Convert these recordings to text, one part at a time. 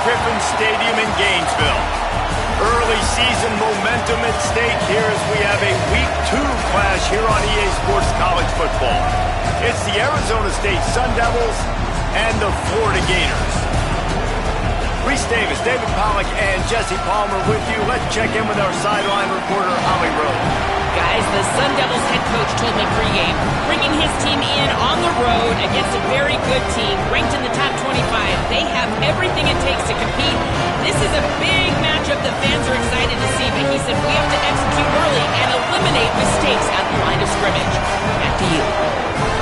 Griffin Stadium in Gainesville. Early season momentum at stake here as we have a Week 2 clash here on EA Sports College Football. It's the Arizona State Sun Devils and the Florida Gators. Reese Davis, David Pollack, and Jesse Palmer with you. Let's check in with our sideline reporter, Holly Rowe. Guys, the Sun Devils head coach told me pregame, bringing his team in on the road against a very good team, ranked in the top 25. They have everything it takes to compete. This is a big matchup that fans are excited to see, but he said we have to execute early and eliminate mistakes at the line of scrimmage. Back to you.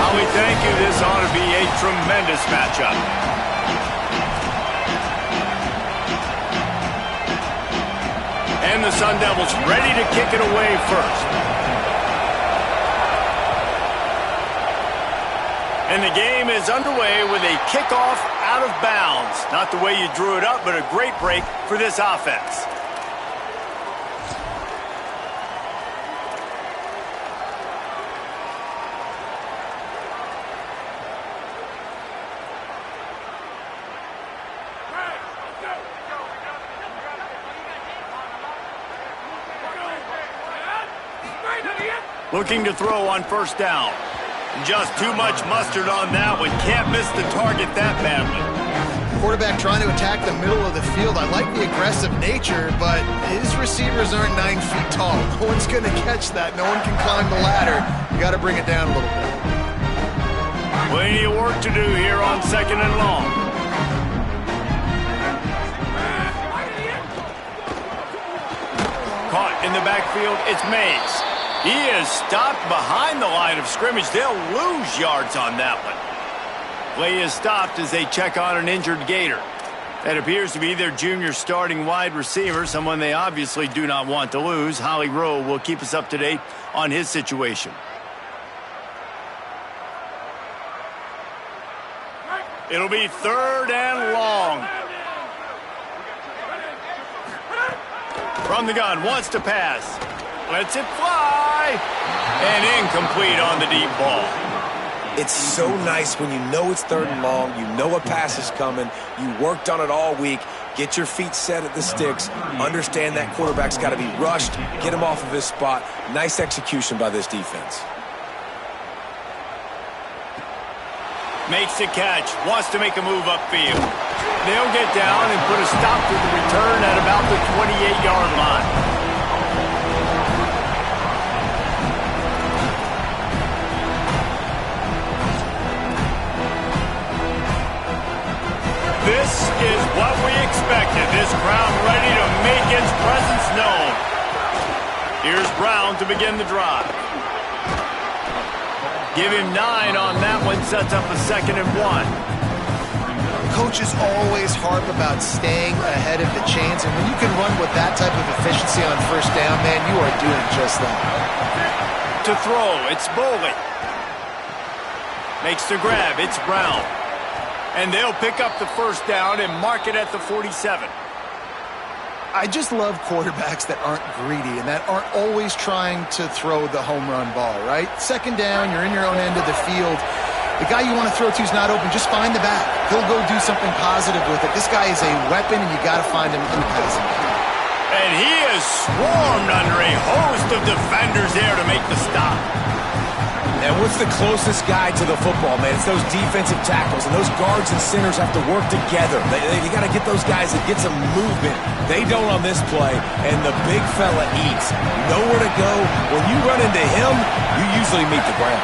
Holly, thank you. This ought to be a tremendous matchup. And the Sun Devils ready to kick it away first. And the game is underway with a kickoff out of bounds. Not the way you drew it up, but a great break for this offense. Looking to throw on first down. Just too much mustard on that one. Can't miss the target that badly. Quarterback trying to attack the middle of the field. I like the aggressive nature, but his receivers aren't 9 feet tall. No one's going to catch that. No one can climb the ladder. You got to bring it down a little bit. Plenty of work to do here on second and long. Caught in the backfield, it's Mays. He is stopped behind the line of scrimmage. They'll lose yards on that one. Play is stopped as they check on an injured Gator. That appears to be their junior starting wide receiver, someone they obviously do not want to lose. Holly Rowe will keep us up to date on his situation. It'll be third and long. From the gun, wants to pass. Lets it fly. And incomplete on the deep ball. It's so nice when you know it's third and long, you know a pass is coming, you worked on it all week, get your feet set at the sticks, understand that quarterback's got to be rushed, get him off of his spot. Nice execution by this defense. Makes the catch, wants to make a move upfield. They'll get down and put a stop to the return at about the 28-yard line. This is what we expected. This crowd ready to make its presence known. Here's Brown to begin the drive. Give him 9 on that one. Sets up a 2nd and 1. Coaches always harp about staying ahead of the chains, and when you can run with that type of efficiency on first down, man, you are doing just that. To throw, it's Boley. Makes the grab, it's Brown. And they'll pick up the first down and mark it at the 47. I just love quarterbacks that aren't greedy and that aren't always trying to throw the home run ball, right? Second down, you're in your own end of the field. The guy you want to throw to is not open. Just find the back. He'll go do something positive with it. This guy is a weapon, and you got to find him in the passing game. And he is swarmed under a host of defenders there to make the stop. And what's the closest guy to the football, man? It's those defensive tackles, and those guards and centers have to work together. You got to get those guys and get some movement. They don't on this play, and the big fella eats. Nowhere to go. When you run into him, you usually meet the ground.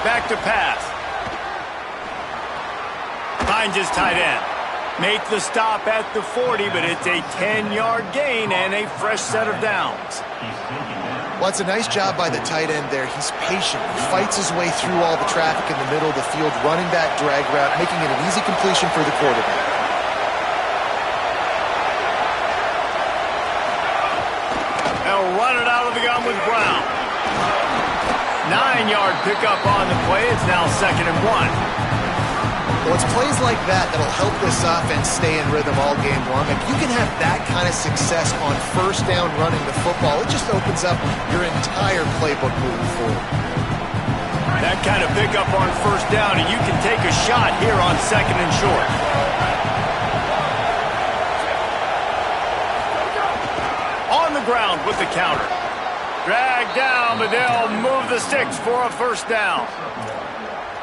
Back to pass. Finds his tight end. Make the stop at the 40, but it's a 10-yard gain and a fresh set of downs. Well, it's a nice job by the tight end there. He's patient. He fights his way through all the traffic in the middle of the field, running that drag route, making it an easy completion for the quarterback. They'll run it out of the gun with Brown. 9-yard pickup on the play. It's now 2nd and 1. Well, it's plays like that that'll help this offense stay in rhythm all game long. If you can have that kind of success on first down running the football, it just opens up your entire playbook moving forward. That kind of pickup on first down, and you can take a shot here on second and short. On the ground with the counter. Dragged down, but they'll move the sticks for a first down.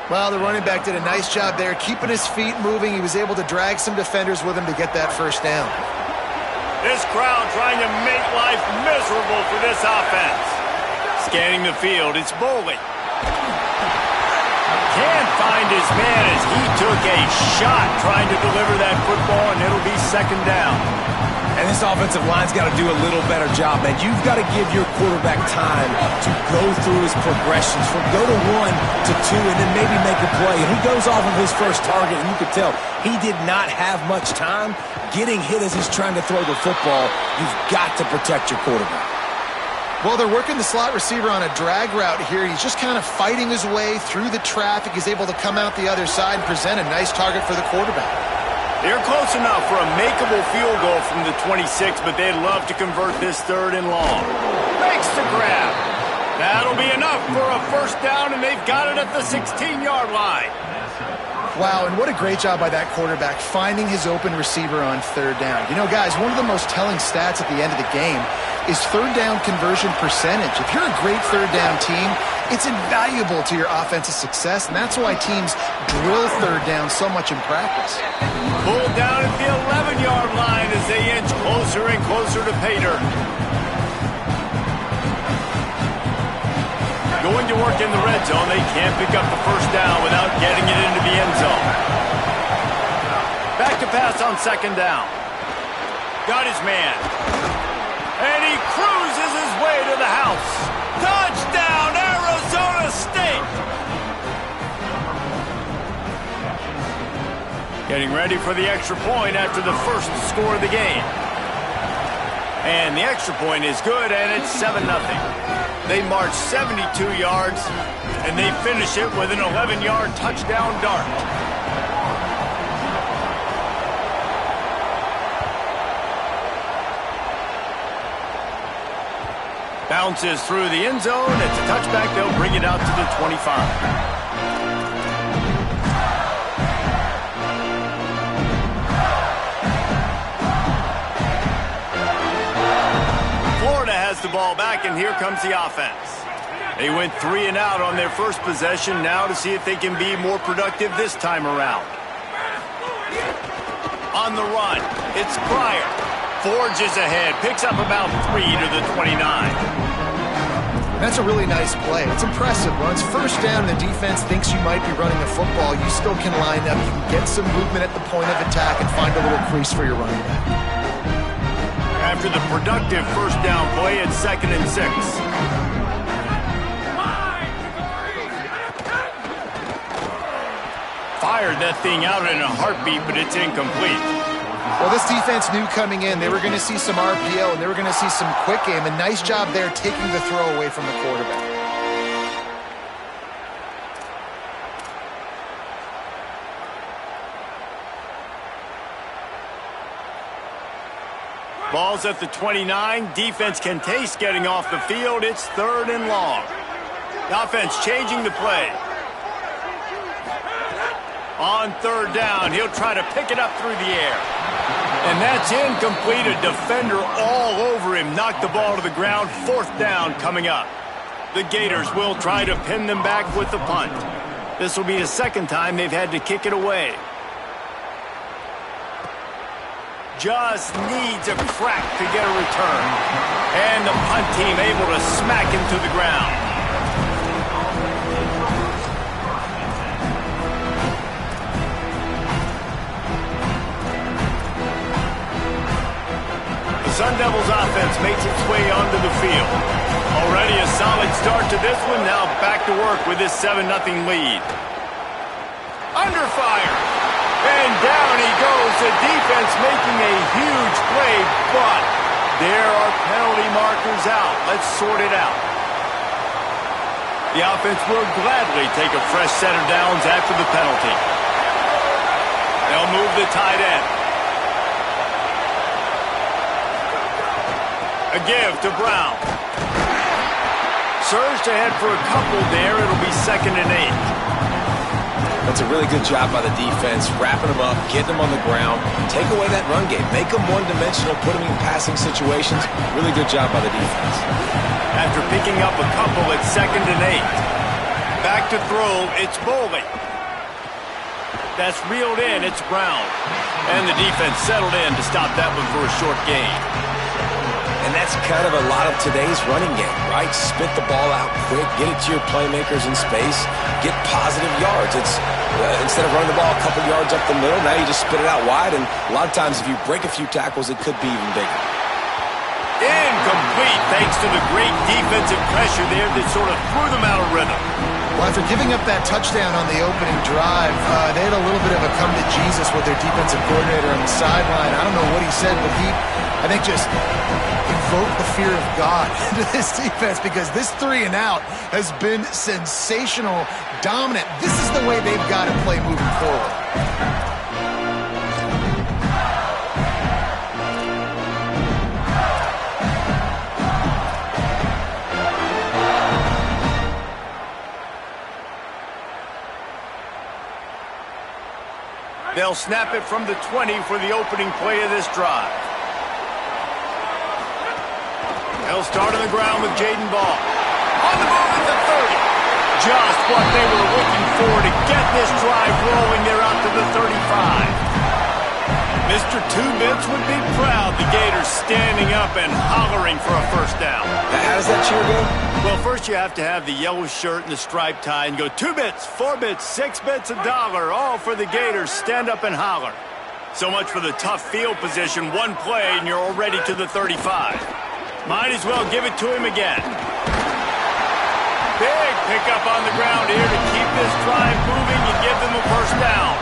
Well, the running back did a nice job there, keeping his feet moving. He was able to drag some defenders with him to get that first down. This crowd trying to make life miserable for this offense. Scanning the field, it's Boley. Can't find his man as he took a shot trying to deliver that football, and it'll be second down. And this offensive line's got to do a little better job, man. You've got to give your quarterback time to go through his progressions from go to 1 to 2 and then maybe make a play. And he goes off of his first target, and you could tell he did not have much time getting hit as he's trying to throw the football. You've got to protect your quarterback. Well, they're working the slot receiver on a drag route here. He's just kind of fighting his way through the traffic. He's able to come out the other side and present a nice target for the quarterback. They're close enough for a makeable field goal from the 26, but they'd love to convert this third and long. Makes the grab. That'll be enough for a first down, and they've got it at the 16-yard line. Wow, and what a great job by that quarterback finding his open receiver on third down. You know, guys, one of the most telling stats at the end of the game is third down conversion percentage. If you're a great third down team, it's invaluable to your offensive success, and that's why teams drill third down so much in practice. Pulled down at the 11-yard line as they inch closer and closer to pay dirt. Going to work in the red zone, they can't pick up the first down without getting it into the end zone. Back to pass on second down. Got his man. And he cruises his way to the house. Touchdown, Arizona State! Getting ready for the extra point after the first score of the game. And the extra point is good, and it's 7-0. They march 72 yards, and they finish it with an 11-yard touchdown dart. Bounces through the end zone. It's a touchback. They'll bring it out to the 25. The ball back, and here comes the offense. They went 3 and out on their first possession. Now to see if they can be more productive this time around. On the run, it's Pryor. Forges ahead, picks up about 3 to the 29. That's a really nice play. It's impressive. When it's first down and the defense thinks you might be running the football, you still can line up. You can get some movement at the point of attack and find a little crease for your running back. After the productive first down play, it's 2nd and 6. Fired that thing out in a heartbeat, but it's incomplete. Well, this defense knew coming in they were going to see some RPO and they were going to see some quick game. A nice job there taking the throw away from the quarterback. Ball's at the 29. Defense can taste getting off the field. It's 3rd and long. The offense changing the play. On 3rd down, he'll try to pick it up through the air. And that's incomplete. A defender all over him. Knocked the ball to the ground. 4th down coming up. The Gators will try to pin them back with the punt. This will be the 2nd time they've had to kick it away. Just needs a crack to get a return. And the punt team able to smack him to the ground. The Sun Devils offense makes its way onto the field. Already a solid start to this one. Now back to work with this 7-0 lead. Under fire. And down he goes. The defense making a huge play, but there are penalty markers out. Let's sort it out. The offense will gladly take a fresh set of downs after the penalty. They'll move the tight end. A give to Brown. surged ahead for a couple there. It'll be 2nd and 8. That's a really good job by the defense, wrapping them up, getting them on the ground, take away that run game, make them one-dimensional, put them in passing situations. Really good job by the defense. After picking up a couple, it's 2nd and 8. Back to throw, it's Boley. That's reeled in, it's Brown. And the defense settled in to stop that one for a short gain. And that's kind of a lot of today's running game, right? Spit the ball out quick, get it to your playmakers in space, get positive yards. It's instead of running the ball a couple yards up the middle, now you just spit it out wide, and a lot of times if you break a few tackles, it could be even bigger. Incomplete, thanks to the great defensive pressure there that sort of threw them out of rhythm. Well, after giving up that touchdown on the opening drive, they had a little bit of a come to Jesus with their defensive coordinator on the sideline. I don't know what he said, but he, I think, just invoked the fear of God into this defense, because this 3 and out has been sensational, dominant. This is the way they've got to play moving forward. They'll snap it from the 20 for the opening play of this drive. They'll start on the ground with Jaden Ball. On the move at the 30. Just what they were looking for to get this drive rolling. They're out to the 35. Mr. Two-Bits would be proud. The Gators standing up and hollering for a first down. How does that cheer go? Well, first you have to have the yellow shirt and the striped tie and go 2 bits, 4 bits, 6 bits, $1, all for the Gators. Stand up and holler. So much for the tough field position. One play and you're already to the 35. Might as well give it to him again. Big pickup on the ground here to keep this drive moving and give them a first down.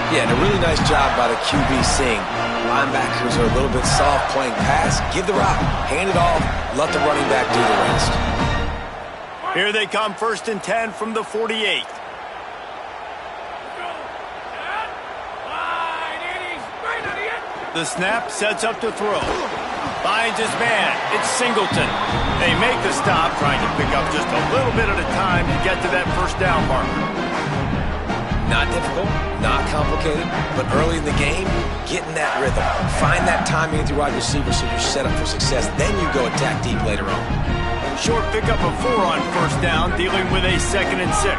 Yeah, and a really nice job by the QB seeing linebackers are a little bit soft playing pass. Give the rock, hand it off, let the running back do the rest. Here they come, 1st and 10 from the 48. The snap sets up to throw. Finds his man. It's Singleton. They make the stop, trying to pick up just a little bit at a time to get to that first down marker. Not difficult, not complicated, but early in the game, getting that rhythm. Find that timing with your wide receiver so you're set up for success. Then you go attack deep later on. Short pickup of 4 on first down, dealing with a 2nd and 6.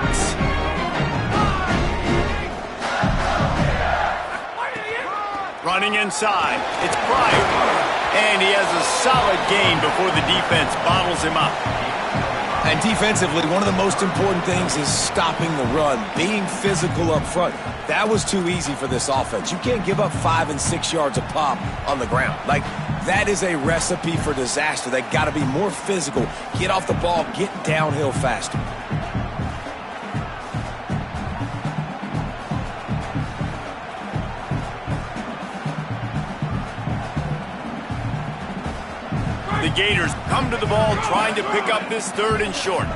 Running inside, it's Pryor. And he has a solid gain before the defense bottles him up. And defensively, one of the most important things is stopping the run, being physical up front. That was too easy for this offense. You can't give up 5 and 6 yards a pop on the ground. Like, that is a recipe for disaster. They got to be more physical, get off the ball, get downhill faster. The Gators come to the ball trying to pick up this 3rd and short.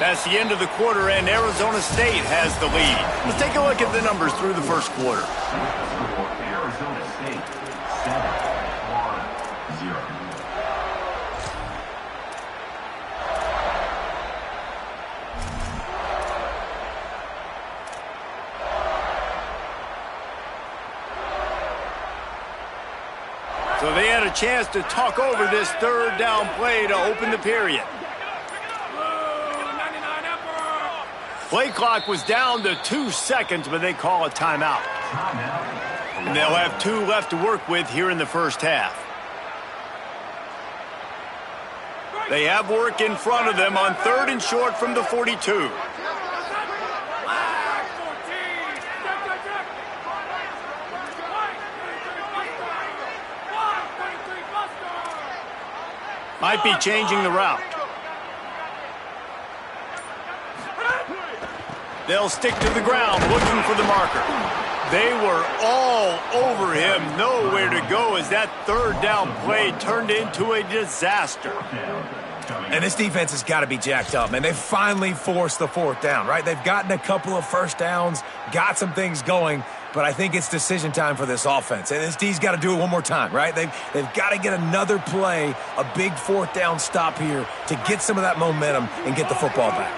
That's the end of the quarter, and Arizona State has the lead. Let's take a look at the numbers through the first quarter. Arizona State, 7-1-0. So they had a chance to talk over this 3rd down play to open the period. Play clock was down to 2 seconds, but they call a timeout. And they'll have 2 left to work with here in the first half. They have work in front of them on 3rd and short from the 42. Might be changing the route. They'll stick to the ground looking for the marker. They were all over him. Nowhere to go as that 3rd down play turned into a disaster. And this defense has got to be jacked up, man. They finally forced the 4th down, right? They've gotten a couple of first downs, got some things going. but I think it's decision time for this offense. And this D's got to do it one more time, right? They've got to get another play, a big fourth down stop here to get some of that momentum and get the football back.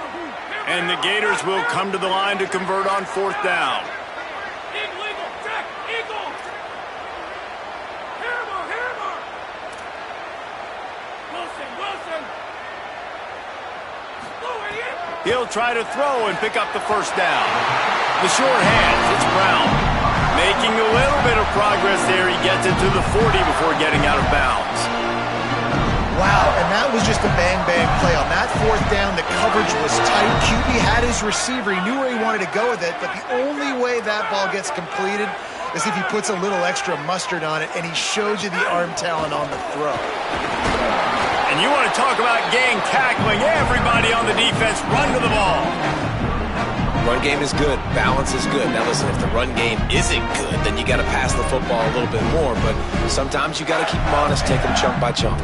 And the Gators will come to the line to convert on fourth down. He'll try to throw and pick up the first down. The short hands, it's Brown. Making a little bit of progress there. He gets it to the 40 before getting out of bounds. Wow, and that was just a bang-bang play. On that fourth down, the coverage was tight. QB had his receiver. He knew where he wanted to go with it, but the only way that ball gets completed is if he puts a little extra mustard on it, and he shows you the arm talent on the throw. And you want to talk about gang tackling. Everybody on the defense run to the ball. Run game is good. Balance is good. Now listen, if the run game isn't good, then you got to pass the football a little bit more. But sometimes you got to keep them honest, take them chunk by chunk.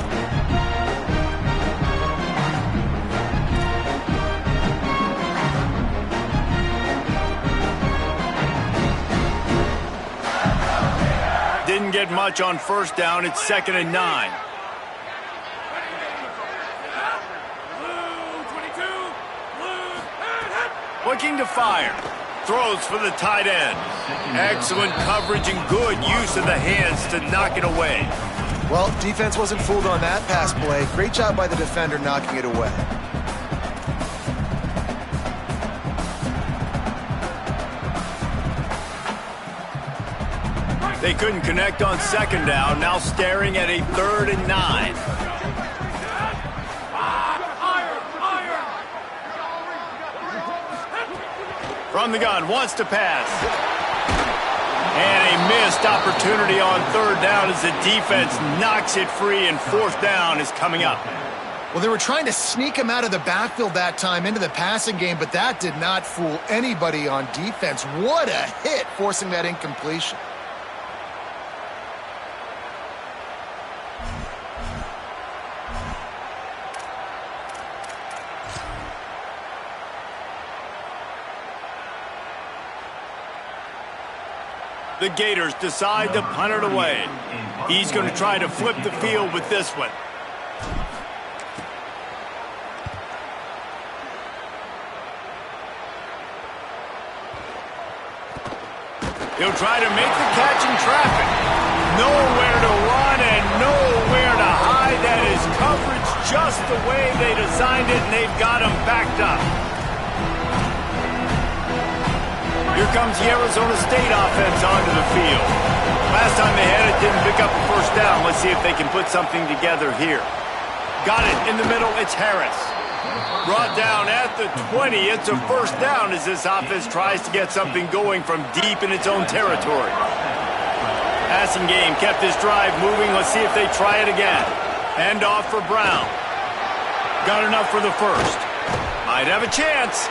Didn't get much on first down. It's 2nd and 9. Looking to fire. Throws for the tight end. Excellent coverage and good use of the hands to knock it away. Well, defense wasn't fooled on that pass play. Great job by the defender knocking it away. They couldn't connect on 2nd down. Now staring at a 3rd and 9. From the gun, wants to pass. And a missed opportunity on 3rd down as the defense knocks it free, and 4th down is coming up. Well, they were trying to sneak him out of the backfield that time into the passing game, but that did not fool anybody on defense. What a hit, forcing that incompletion. The Gators decide to punt it away. He's going to try to flip the field with this one. He'll try to make the catch in traffic. Nowhere to run and nowhere to hide. That is coverage just the way they designed it, and they've got him backed up. Here comes the Arizona State offense onto the field. Last time they had it, didn't pick up the first down. Let's see if they can put something together here. Got it in the middle. It's Harris. Brought down at the 20. It's a first down as this offense tries to get something going from deep in its own territory. Passing game kept this drive moving. Let's see if they try it again. Hand off for Brown. Got enough for the first. Might have a chance.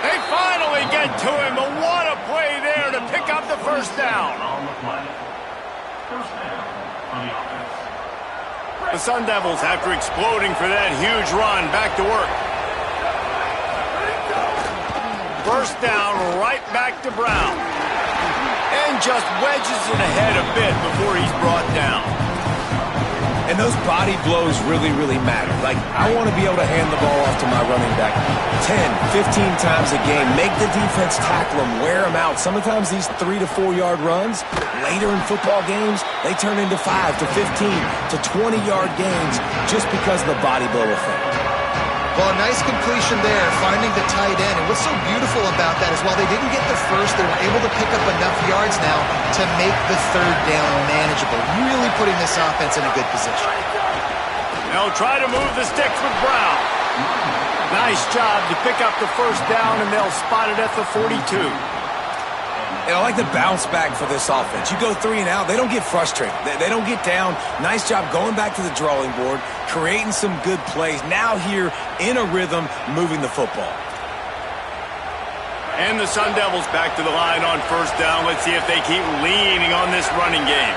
They finally get to him, but what a play there to pick up the first down. The Sun Devils, after exploding for that huge run, back to work. First down, right back to Brown. And just wedges it ahead a bit before he's brought down. And those body blows really, really matter. Like, I want to be able to hand the ball off to my running back 10, 15 times a game. Make the defense tackle them, wear them out. Sometimes these 3 to 4 yard runs, later in football games, they turn into 5 to 15 to 20 yard gains just because of the body blow effect. Well, a nice completion there, finding the tight end. And what's so beautiful about that is while they didn't get the first, they were able to pick up enough yards now to make the 3rd down manageable. Really putting this offense in a good position. They'll try to move the sticks with Brown. Nice job to pick up the first down, and they'll spot it at the 42. And I like the bounce back for this offense. You go 3 and out, they don't get frustrated. They don't get down. Nice job going back to the drawing board, creating some good plays. Now here in a rhythm, moving the football. And the Sun Devils back to the line on first down. Let's see if they keep leaning on this running game.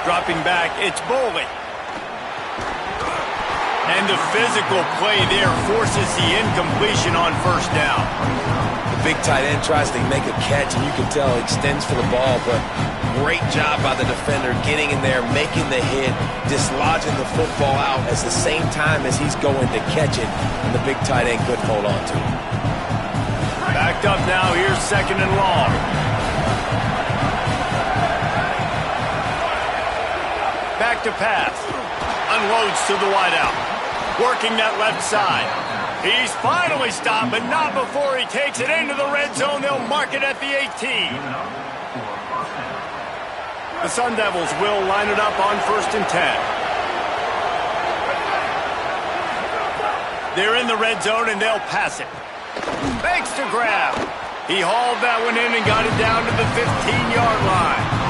Dropping back, it's Boley. And the physical play there forces the incompletion on first down. big tight end tries to make a catch, and you can tell he extends for the ball, but great job by the defender getting in there, making the hit, dislodging the football out at the same time as he's going to catch it, and the big tight end couldn't hold on to it. Backed up now, here's 2nd and long. Back to pass. Unloads to the wideout. Working that left side. He's finally stopped, but not before he takes it into the red zone. They'll mark it at the 18. The Sun Devils will line it up on 1st and 10. They're in the red zone, and they'll pass it. Fakes to grab. He hauled that one in and got it down to the 15-yard line.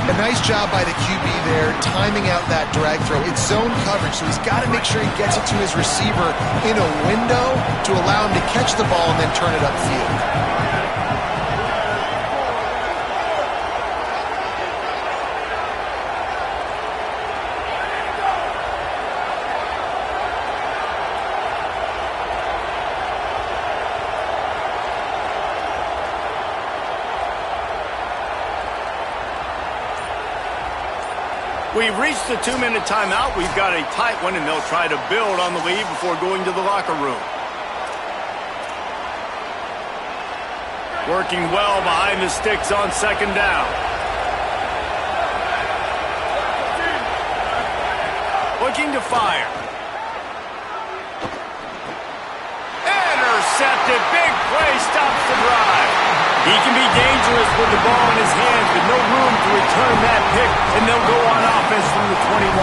A nice job by the QB there, timing out that drag throw. It's zone coverage, so he's got to make sure he gets it to his receiver in a window to allow him to catch the ball and then turn it upfield. We've reached the 2-minute timeout. We've got a tight one, and they'll try to build on the lead before going to the locker room. Working well behind the sticks on 2nd down. Looking to fire. Intercepted. Big play stops the drive. He can be dangerous with the ball in his hands, but no room to return that pick, and they'll go on offense from the 21.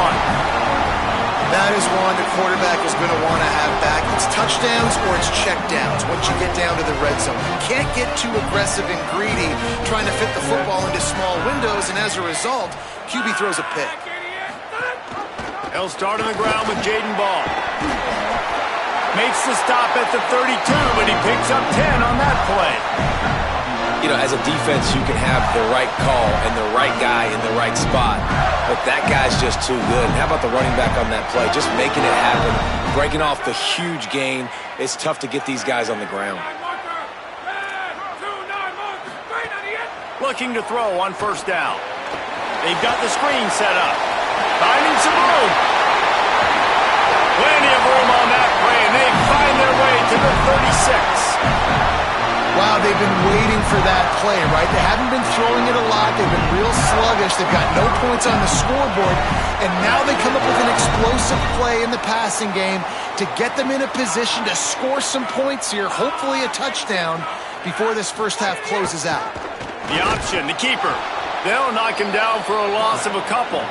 That is one the quarterback is going to want to have back. It's touchdowns or it's checkdowns once you get down to the red zone. You can't get too aggressive and greedy trying to fit the football into small windows, and as a result, QB throws a pick. They'll start on the ground with Jaden Ball. Makes the stop at the 32, but he picks up 10 on that play. You know, as a defense, you can have the right call and the right guy in the right spot, but that guy's just too good. And how about the running back on that play? Just making it happen, breaking off the huge gain. It's tough to get these guys on the ground. Looking to throw on 1st down. They've got the screen set up. Finding some room. Plenty of room on that play, and they find their way to the 36. Wow, they've been waiting for that play, right? They haven't been throwing it a lot. They've been real sluggish. They've got no points on the scoreboard. And now they come up with an explosive play in the passing game to get them in a position to score some points here, hopefully a touchdown, before this first half closes out. The option, the keeper. They'll knock him down for a loss of a couple.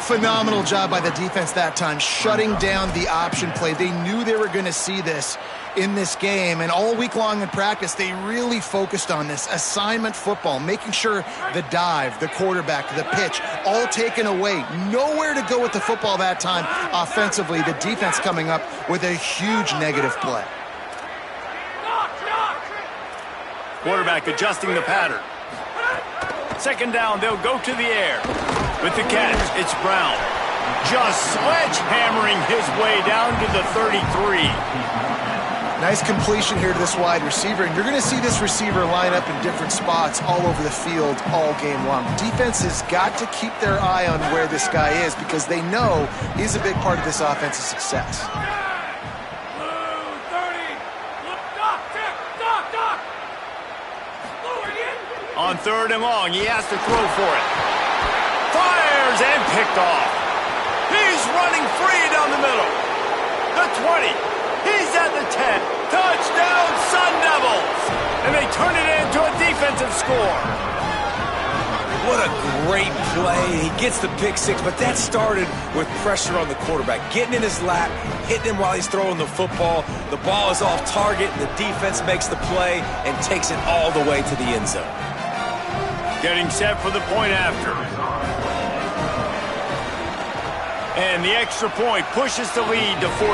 Phenomenal job by the defense that time, shutting down the option play. They knew they were going to see this in this game, and all week long in practice, they really focused on this assignment football, making sure the dive, the quarterback, the pitch, all taken away. Nowhere to go with the football that time offensively. The defense coming up with a huge negative play. Quarterback adjusting the pattern. 2nd down, they'll go to the air. With the catch, it's Brown. Just sledgehammering his way down to the 33. Nice completion here to this wide receiver, and you're going to see this receiver line up in different spots all over the field all game long. Defense has got to keep their eye on where this guy is because they know he's a big part of this offense's success. On 3rd and long, he has to throw for it. Fires and picked off. He's running free down the middle. The 20. He's at the 10. Touchdown, Sun Devils! And they turn it into a defensive score. What a great play. He gets the pick six, but that started with pressure on the quarterback. Getting in his lap, hitting him while he's throwing the football. The ball is off target, and the defense makes the play and takes it all the way to the end zone. Getting set for the point after. And the extra point pushes the lead to 14.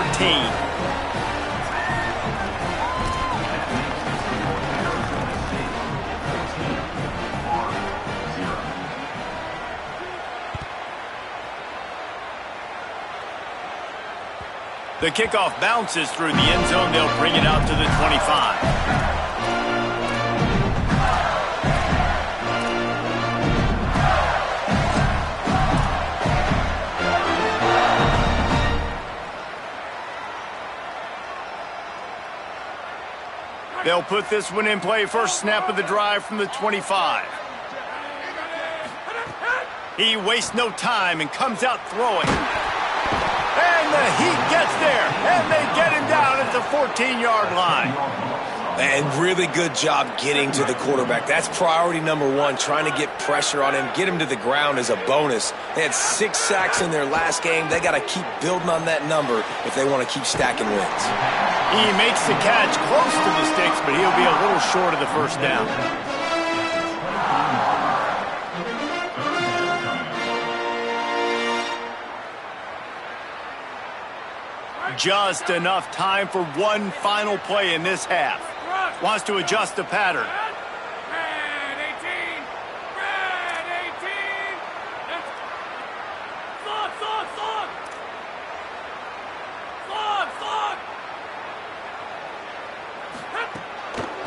The kickoff bounces through the end zone. They'll bring it out to the 25. They'll put this one in play. First snap of the drive from the 25. He wastes no time and comes out throwing. And the Heat gets there, and they get him down at the 14-yard line. And really good job getting to the quarterback. That's priority number one, trying to get pressure on him, get him to the ground as a bonus. They had 6 sacks in their last game. They got to keep building on that number if they want to keep stacking wins. He makes the catch close to the sticks, but he'll be a little short of the first down. Just enough time for one final play in this half. Wants to adjust the pattern. Red 18! Red 18! Slot!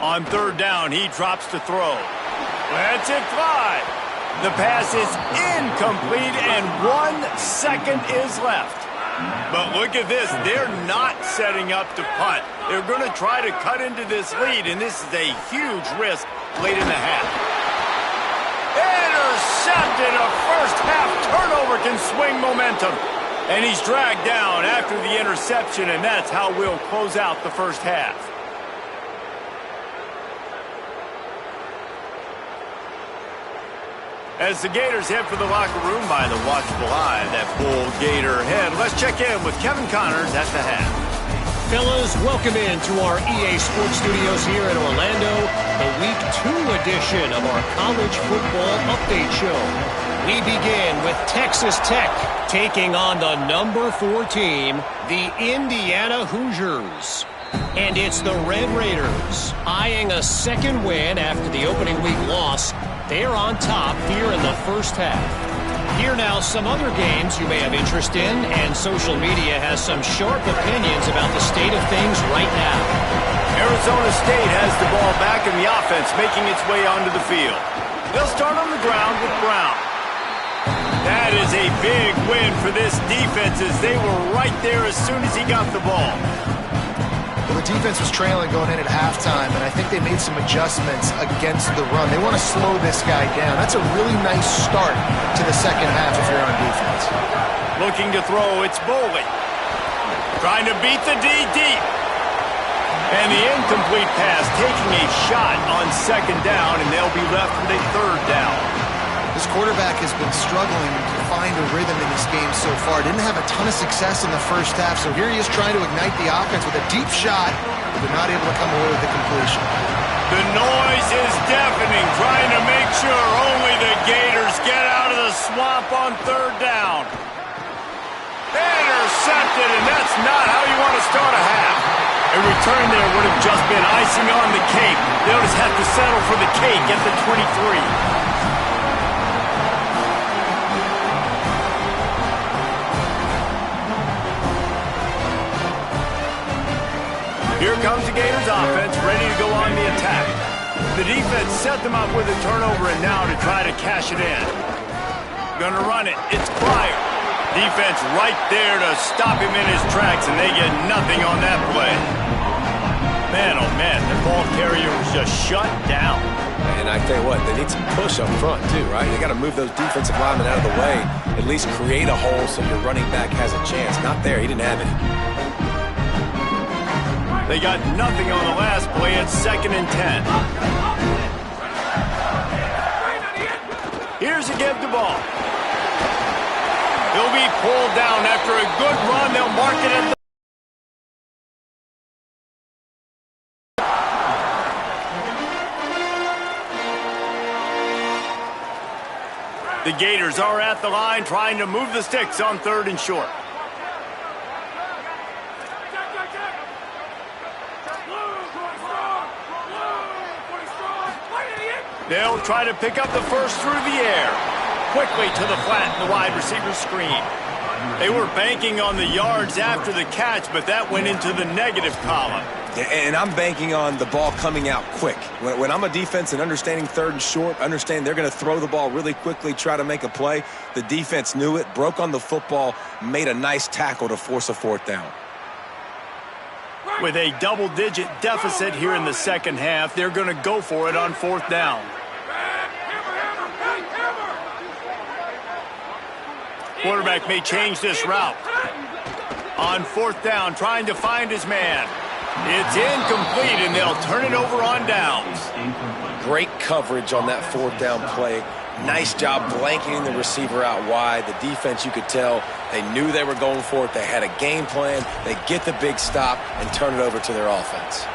On third down, he drops to throw. Lets it fly. The pass is incomplete, and 1 second is left. But look at this. They're not setting up to punt. They're going to try to cut into this lead, and this is a huge risk late in the half. Intercepted. A first-half turnover can swing momentum. And he's dragged down after the interception, and that's how we'll close out the first half. As the Gators head for the locker room by the watchful eye, that full Gator head. Let's check in with Kevin Connors at the half. Fellas, welcome into our EA Sports Studios here in Orlando, the Week 2 edition of our College Football Update Show. We begin with Texas Tech taking on the number 4 team, the Indiana Hoosiers. And it's the Red Raiders eyeing a second win after the opening week loss. They're on top here in the first half. Here now some other games you may have interest in, and social media has some sharp opinions about the state of things right now. Arizona State has the ball back in the offense, making its way onto the field. They'll start on the ground with Brown. That is a big win for this defense, as they were right there as soon as he got the ball. Well, the defense was trailing going in at halftime, and I think they made some adjustments against the run. They want to slow this guy down. That's a really nice start to the second half if you're on defense. Looking to throw, it's Boley. Trying to beat the D deep. And the incomplete pass, taking a shot on second down, and they'll be left with a third down. This quarterback has been struggling to find a rhythm in this game so far. Didn't have a ton of success in the first half, so here he is trying to ignite the offense with a deep shot, but not able to come away with the completion. The noise is deafening, trying to make sure only the Gators get out of the swamp on third down. Intercepted, and that's not how you want to start a half. A return there would have just been icing on the cake. They'll just have to settle for the cake at the 23. Here comes the Gators offense, ready to go on the attack. The defense set them up with a turnover, and now to try to cash it in. Gonna run it. It's Pryor. Defense right there to stop him in his tracks, and they get nothing on that play. Man, oh man, the ball carrier was just shut down. And I tell you what, they need some push up front too, right? They got to move those defensive linemen out of the way, at least create a hole so your running back has a chance. Not there. He didn't have any. They got nothing on the last play. It's 2nd and 10. Here's a give the ball. He'll be pulled down after a good run. They'll mark it at the Gators are at the line trying to move the sticks on 3rd and short. They'll try to pick up the first through the air. Quickly to the flat in the wide receiver screen. They were banking on the yards after the catch, but that went into the negative column. And I'm banking on the ball coming out quick. When I'm a defense and understanding 3rd and short, understand they're going to throw the ball really quickly, try to make a play. The defense knew it, broke on the football, made a nice tackle to force a 4th down. With a double-digit deficit here in the second half, they're going to go for it on fourth down. Quarterback may change this route. On fourth down, trying to find his man. It's incomplete, and they'll turn it over on downs. Great coverage on that fourth down play. Nice job blanketing the receiver out wide. The defense, you could tell, they knew they were going for it. They had a game plan. They get the big stop and turn it over to their offense.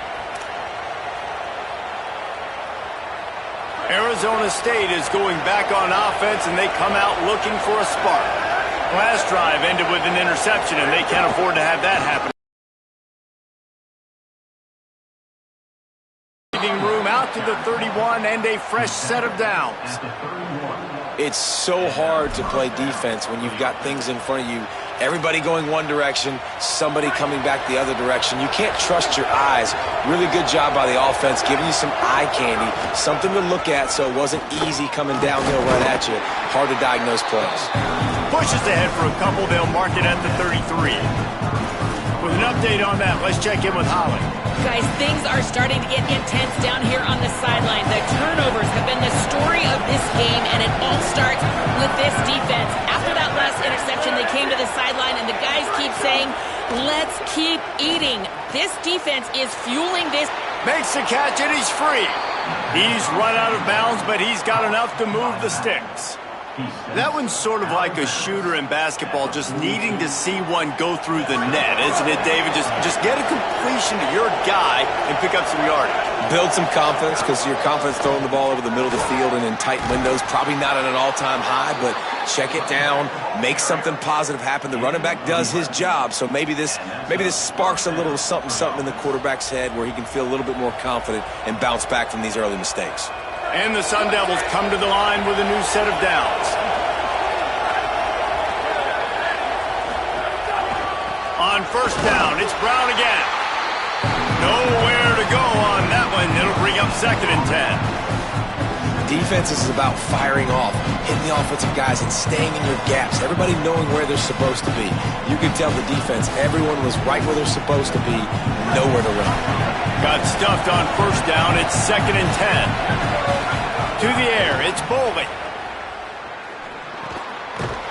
Arizona State is going back on offense, and they come out looking for a spark. Last drive ended with an interception, and they can't afford to have that happen. Leaving room out to the 31 and a fresh set of downs. It's so hard to play defense when you've got things in front of you. Everybody going one direction, somebody coming back the other direction. You can't trust your eyes. Really good job by the offense, giving you some eye candy, something to look at so it wasn't easy coming downhill right at you. Hard to diagnose plays. Pushes ahead for a couple. They'll mark it at the 33. With an update on that, let's check in with Holly. Guys, things are starting to get intense down here on the sideline. The turnovers have been the story of this game, and it all starts with this defense. After that last interception, they came to the sideline, and the guys keep saying, let's keep eating. This defense is fueling this. Makes the catch, and he's free. He's run out of bounds, but he's got enough to move the sticks. That one's sort of like a shooter in basketball, just needing to see one go through the net, isn't it, David? Just get a completion to your guy and pick up some yardage. Build some confidence, because your confidence throwing the ball over the middle of the field and in tight windows, probably not at an all-time high, but check it down, make something positive happen. The running back does his job, so maybe this sparks a little something in the quarterback's head where he can feel a little bit more confident and bounce back from these early mistakes. And the Sun Devils come to the line with a new set of downs. On first down, it's Brown again. Nowhere to go on that one. It'll bring up second and 10. Defense is about firing off, hitting the offensive guys and staying in your gaps. Everybody knowing where they're supposed to be. You can tell the defense, everyone was right where they're supposed to be, nowhere to run. Got stuffed on first down. It's second and 10. To the air, it's Boley.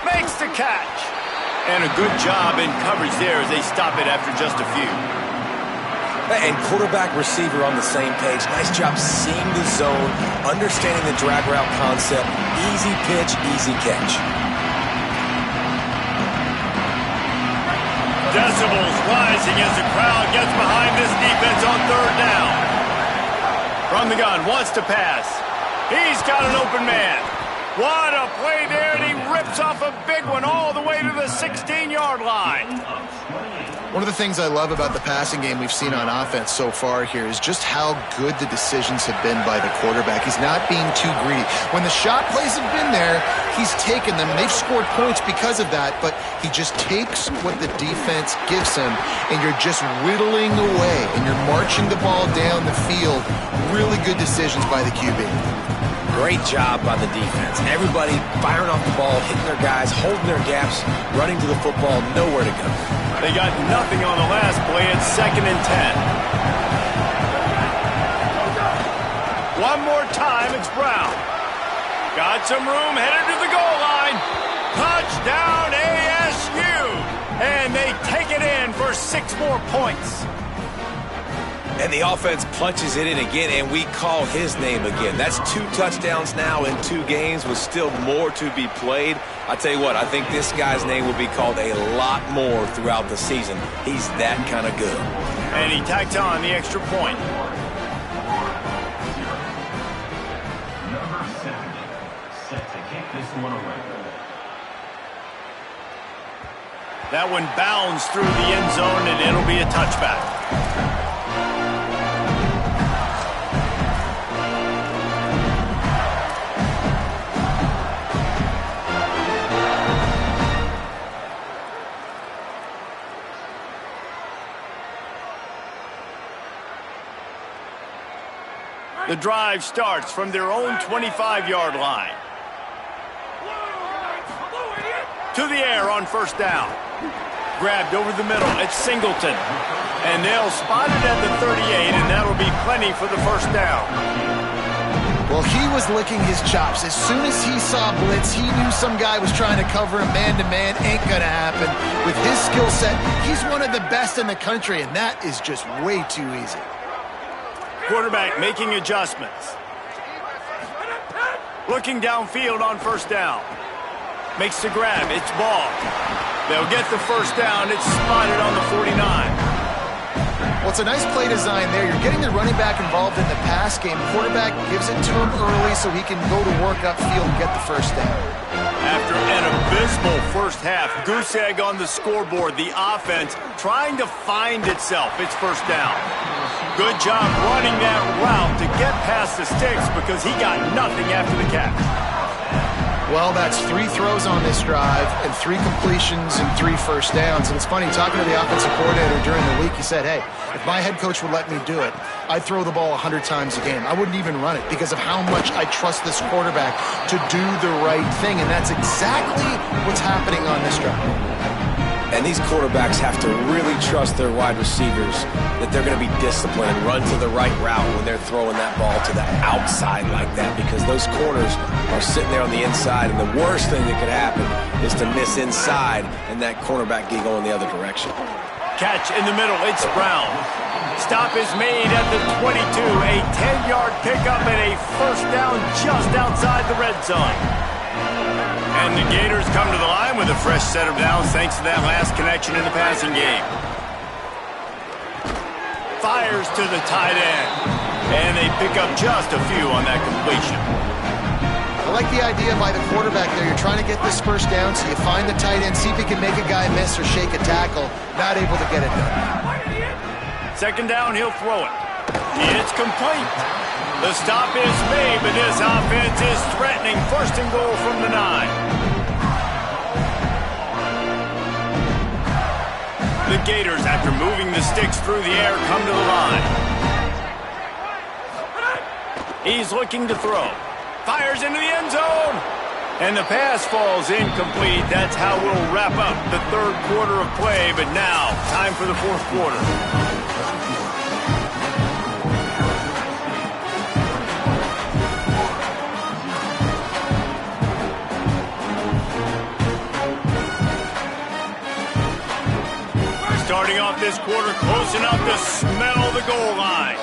Makes the catch. And a good job in coverage there as they stop it after just a few. And quarterback receiver on the same page. Nice job seeing the zone, understanding the drag route concept. Easy pitch, easy catch. Decibels rising as the crowd gets behind this defense on third down. From the gun, wants to pass. He's got an open man. What a play there, and he rips off a big one all the way to the 16-yard line. One of the things I love about the passing game we've seen on offense so far here is just how good the decisions have been by the quarterback. He's not being too greedy. When the shot plays have been there, he's taken them, and they've scored points because of that, but he just takes what the defense gives him, and you're just whittling away, and you're marching the ball down the field. Really good decisions by the QB. Great job by the defense. Everybody firing off the ball, hitting their guys, holding their gaps, running to the football, nowhere to go. They got nothing on the last play. It's second and 10. One more time, it's Brown. Got some room, headed to the goal line. Touchdown ASU! And they take it in for 6 more points. And the offense punches it in again, and we call his name again. That's 2 touchdowns now in 2 games with still more to be played. I tell you what, I think this guy's name will be called a lot more throughout the season. He's that kind of good. And he tacked on the extra point. Number 70, set to kick this one away. That one bounds through the end zone, and it'll be a touchback. The drive starts from their own 25-yard line. To the air on first down. Grabbed over the middle. It's Singleton. And they'll spot it at the 38, and that'll be plenty for the first down. Well, he was licking his chops. As soon as he saw blitz, he knew some guy was trying to cover him man-to-man. Ain't gonna happen. With his skill set, he's one of the best in the country, and that is just way too easy. Quarterback making adjustments. Looking downfield on first down. Makes the grab. It's ball. They'll get the first down. It's spotted on the 49. Well, it's a nice play design there. You're getting the running back involved in the pass game. Quarterback gives it to him early so he can go to work upfield and get the first down. After an abysmal first half, goose egg on the scoreboard, the offense trying to find itself. It's first down. Good job running that route to get past the sticks because he got nothing after the catch. Well, that's 3 throws on this drive and 3 completions and 3 first downs. And it's funny, talking to the offensive coordinator during the week, he said, hey, if my head coach would let me do it, I'd throw the ball 100 times a game. I wouldn't even run it because of how much I trust this quarterback to do the right thing. And that's exactly what's happening on this drive. And these quarterbacks have to really trust their wide receivers that they're going to be disciplined and run to the right route when they're throwing that ball to the outside like that, because those corners are sitting there on the inside, and the worst thing that could happen is to miss inside and that cornerback be going the other direction. Catch in the middle. It's Brown. Stop is made at the 22. A 10-yard pickup and a first down just outside the red zone. And the Gators come to the line with a fresh set of downs thanks to that last connection in the passing game. Fires to the tight end. And they pick up just a few on that completion. I like the idea by the quarterback there. You're trying to get this first down, so you find the tight end, see if he can make a guy miss or shake a tackle. Not able to get it done. Second down, he'll throw it. It's complete. The stop is made, but this offense is threatening. First and goal from the 9. The Gators, after moving the sticks through the air, come to the line. He's looking to throw. Fires into the end zone. And the pass falls incomplete. That's how we'll wrap up the third quarter of play. But now, time for the fourth quarter. Starting off this quarter close enough to smell the goal line.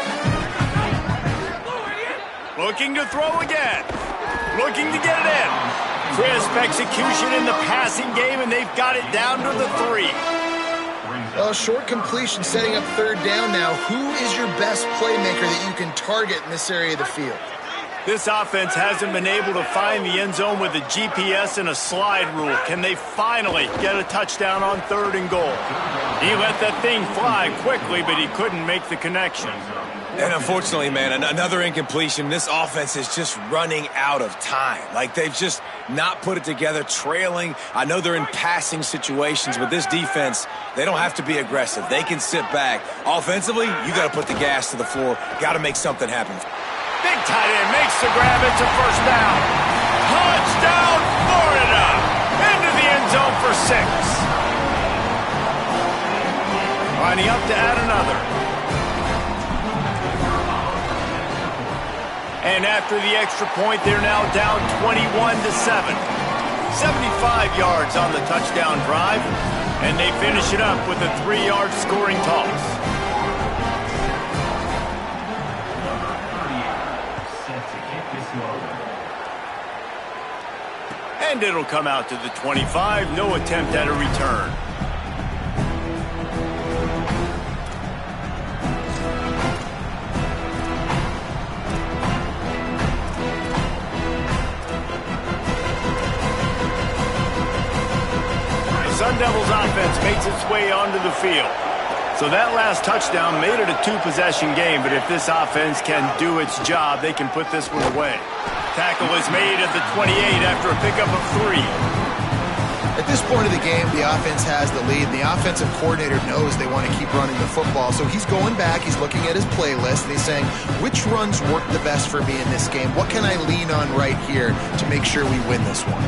Looking to throw again. Looking to get it in. Crisp execution in the passing game, and they've got it down to the 3. Well, short completion setting up third down now. Who is your best playmaker that you can target in this area of the field? This offense hasn't been able to find the end zone with a GPS and a slide rule. Can they finally get a touchdown on third and goal? He let that thing fly quickly, but he couldn't make the connection. And unfortunately, man, another incompletion. This offense is just running out of time. Like, they've just not put it together, trailing. I know they're in passing situations, but this defense, they don't have to be aggressive. They can sit back. Offensively, you got to put the gas to the floor. Got to make something happen. Big tight end makes the grab. It's a first down. Touchdown, Florida. Into the end zone for 6. Lining up to add another. And after the extra point, they're now down 21-7. 75 yards on the touchdown drive. And they finish it up with a 3-yard scoring toss. And it'll come out to the 25. No attempt at a return. The Sun Devils offense makes its way onto the field. So that last touchdown made it a 2-possession game, but if this offense can do its job, they can put this one away. Tackle is made at the 28 after a pickup of 3. At this point of the game, the offense has the lead. The offensive coordinator knows they want to keep running the football, so he's going back, he's looking at his playlist, and he's saying, which runs work the best for me in this game? What can I lean on right here to make sure we win this one?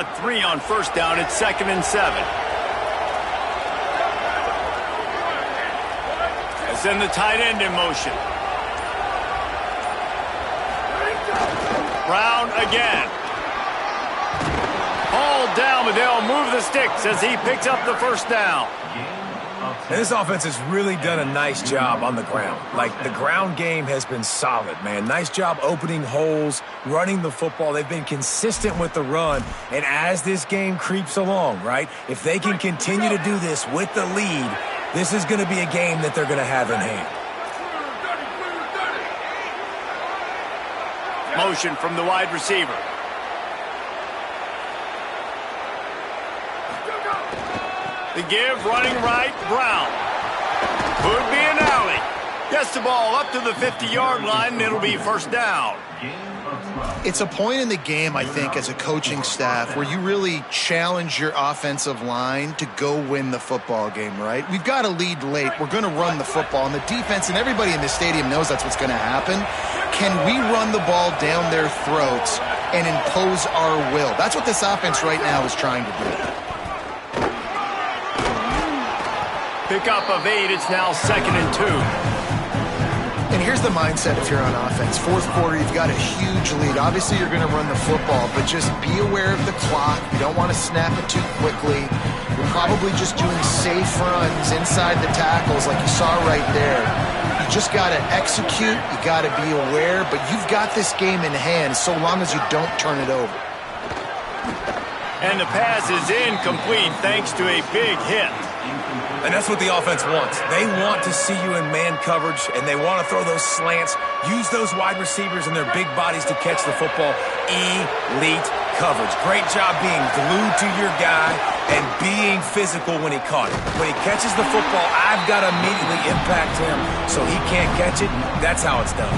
got 3 on first down. It's 2nd and 7. They send the tight end in motion. Brown again. Hauled down, but they'll move the sticks as he picks up the first down. And this offense has really done a nice job on the ground. Like, the ground game has been solid, man. Nice job opening holes, running the football. They've been consistent with the run. And as this game creeps along, right, if they can continue to do this with the lead, this is going to be a game that they're going to have in hand. Motion from the wide receiver. The give, running right, Brown. Could be an alley. Gets the ball up to the 50-yard line, and it'll be first down. It's a point in the game, I think, as a coaching staff, where you really challenge your offensive line to go win the football game, right? We've got a lead late. We're going to run the football, and the defense and everybody in the stadium knows that's what's going to happen. Can we run the ball down their throats and impose our will? That's what this offense right now is trying to do. Pickup of 8. It's now 2nd and 2. And here's the mindset if you're on offense. Fourth quarter, you've got a huge lead. Obviously, you're going to run the football, but just be aware of the clock. You don't want to snap it too quickly. You're probably just doing safe runs inside the tackles like you saw right there. You just got to execute. You got to be aware, but you've got this game in hand so long as you don't turn it over. And the pass is incomplete thanks to a big hit. And that's what the offense wants. They want to see you in man coverage, and they want to throw those slants, use those wide receivers and their big bodies to catch the football. Elite coverage. Great job being glued to your guy and being physical when he caught it. When he catches the football, I've got to immediately impact him so he can't catch it. That's how it's done.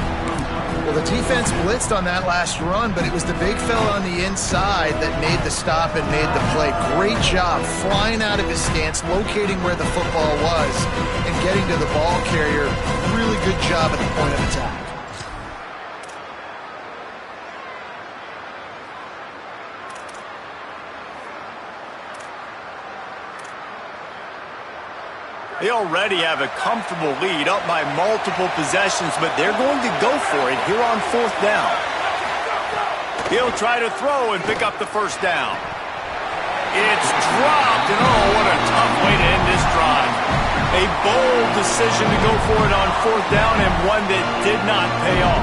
Well, the defense blitzed on that last run, but it was the big fella on the inside that made the stop and made the play. Great job flying out of his stance, locating where the football was, and getting to the ball carrier. Really good job at the point of attack. They already have a comfortable lead, up by multiple possessions, but they're going to go for it here on 4th down. He'll try to throw and pick up the first down. It's dropped, and oh, what a tough way to end this drive. A bold decision to go for it on 4th down, and one that did not pay off.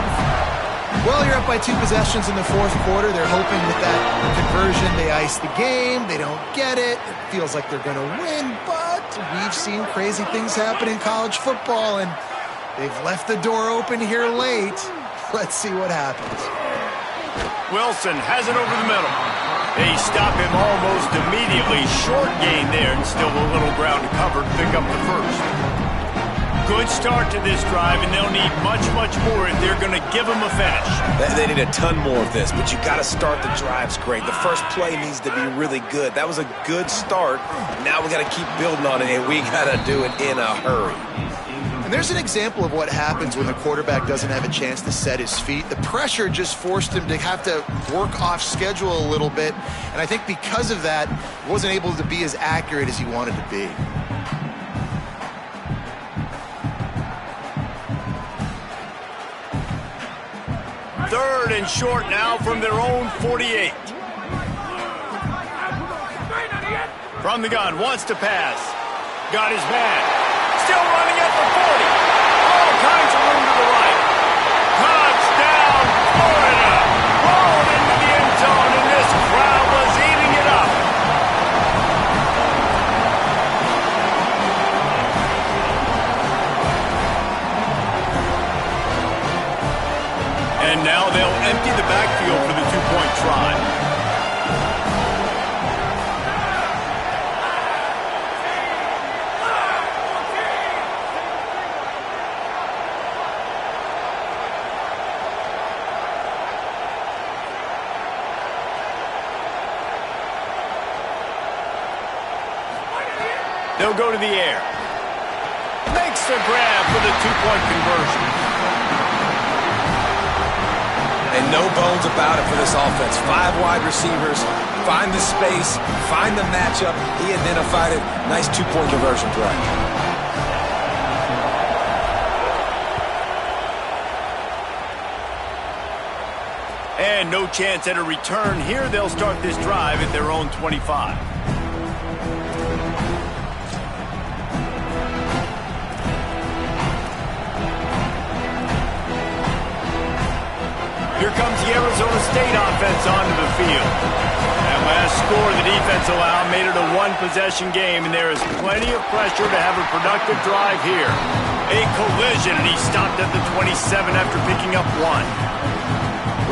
Well, you're up by 2 possessions in the 4th quarter. They're hoping with that conversion they ice the game. They don't get it. It feels like they're going to win, but we've seen crazy things happen in college football, and they've left the door open here late. Let's see what happens. Wilson has it over the middle. They stop him almost immediately. Short gain there, and still a little ground to cover to pick up the first. Good start to this drive, and they'll need much, much more if they're going to give them a finish. They need a ton more of this, but you got to start the drives great. The first play needs to be really good. That was a good start. Now we got to keep building on it, and we got to do it in a hurry. And there's an example of what happens when the quarterback doesn't have a chance to set his feet. The pressure just forced him to have to work off schedule a little bit, and I think because of that, he wasn't able to be as accurate as he wanted to be. Third and short now from their own 48. From the gun, wants to pass. Got his man. Still running at the 40. All kinds of room to the right. Touchdown, Florida. Rolled into the end zone, and this crowd was eating it up. And now they'll empty the backfield for the two-point try. They'll go to the air. Makes the grab for the two-point conversion. And no bones about it for this offense. 5 wide receivers, find the space, find the matchup. He identified it. Nice two-point conversion play. And no chance at a return here. They'll start this drive at their own 25. Here comes the Arizona State offense onto the field. That last score the defense allowed made it a one-possession game, and there is plenty of pressure to have a productive drive here. A collision, and he stopped at the 27 after picking up one.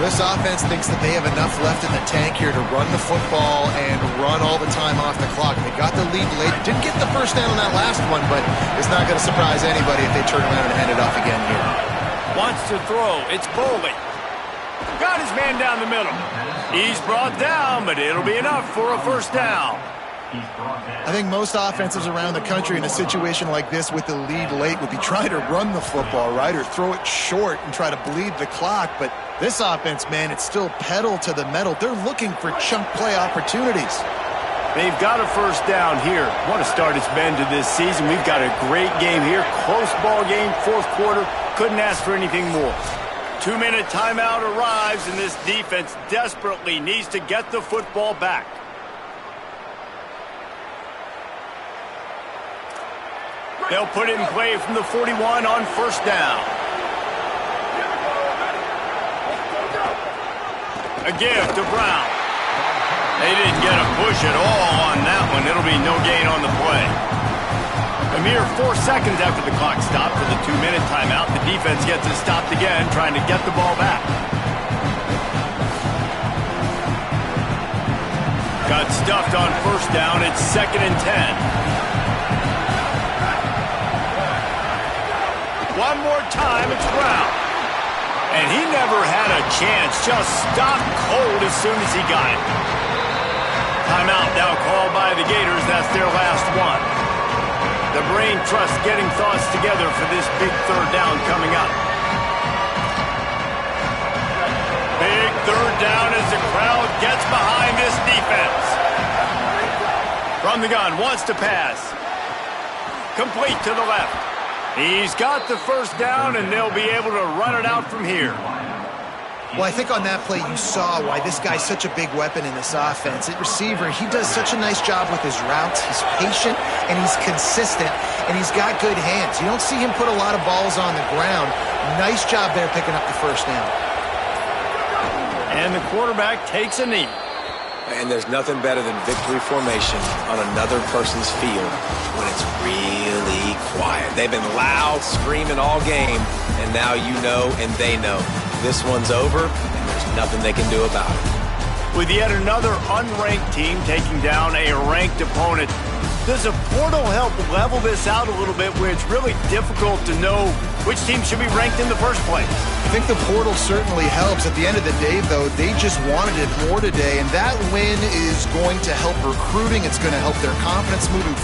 This offense thinks that they have enough left in the tank here to run the football and run all the time off the clock. They got the lead late. Didn't get the first down on that last one, but it's not going to surprise anybody if they turn around and hand it off again here. Wants to throw. It's Bowley. Got his man down the middle. He's brought down, but it'll be enough for a first down. I think most offenses around the country in a situation like this with the lead late would be trying to run the football, right, or throw it short and try to bleed the clock. But this offense, man, it's still pedal to the metal. They're looking for chunk play opportunities. They've got a first down here. What a start it's been to this season. We've got a great game here. Close ball game, fourth quarter. Couldn't ask for anything more. 2-minute timeout arrives, and this defense desperately needs to get the football back. They'll put it in play from the 41 on first down. A give to Brown. They didn't get a push at all on that one. It'll be no gain on the play. A mere 4 seconds after the clock stopped for the 2-minute timeout, the defense gets it stopped again, trying to get the ball back. Got stuffed on first down. It's 2nd and 10. One more time, it's Brown. And he never had a chance. Just stopped cold as soon as he got it. Timeout now called by the Gators. That's their last one. The brain trust getting thoughts together for this big third down coming up. Big third down as the crowd gets behind this defense. From the gun, wants to pass. Complete to the left. He's got the first down, and they'll be able to run it out from here. Well, I think on that play you saw why this guy's such a big weapon in this offense. At receiver, he does such a nice job with his routes. He's patient, and he's consistent, and he's got good hands. You don't see him put a lot of balls on the ground. Nice job there picking up the first down. And the quarterback takes a knee. And there's nothing better than victory formation on another person's field when it's really quiet. They've been loud, screaming all game, and now you know and they know. This one's over, and there's nothing they can do about it. With yet another unranked team taking down a ranked opponent, does a portal help level this out a little bit where it's really difficult to know which team should be ranked in the first place? I think the portal certainly helps. At the end of the day, though, they just wanted it more today, and that win is going to help recruiting. It's going to help their confidence moving forward.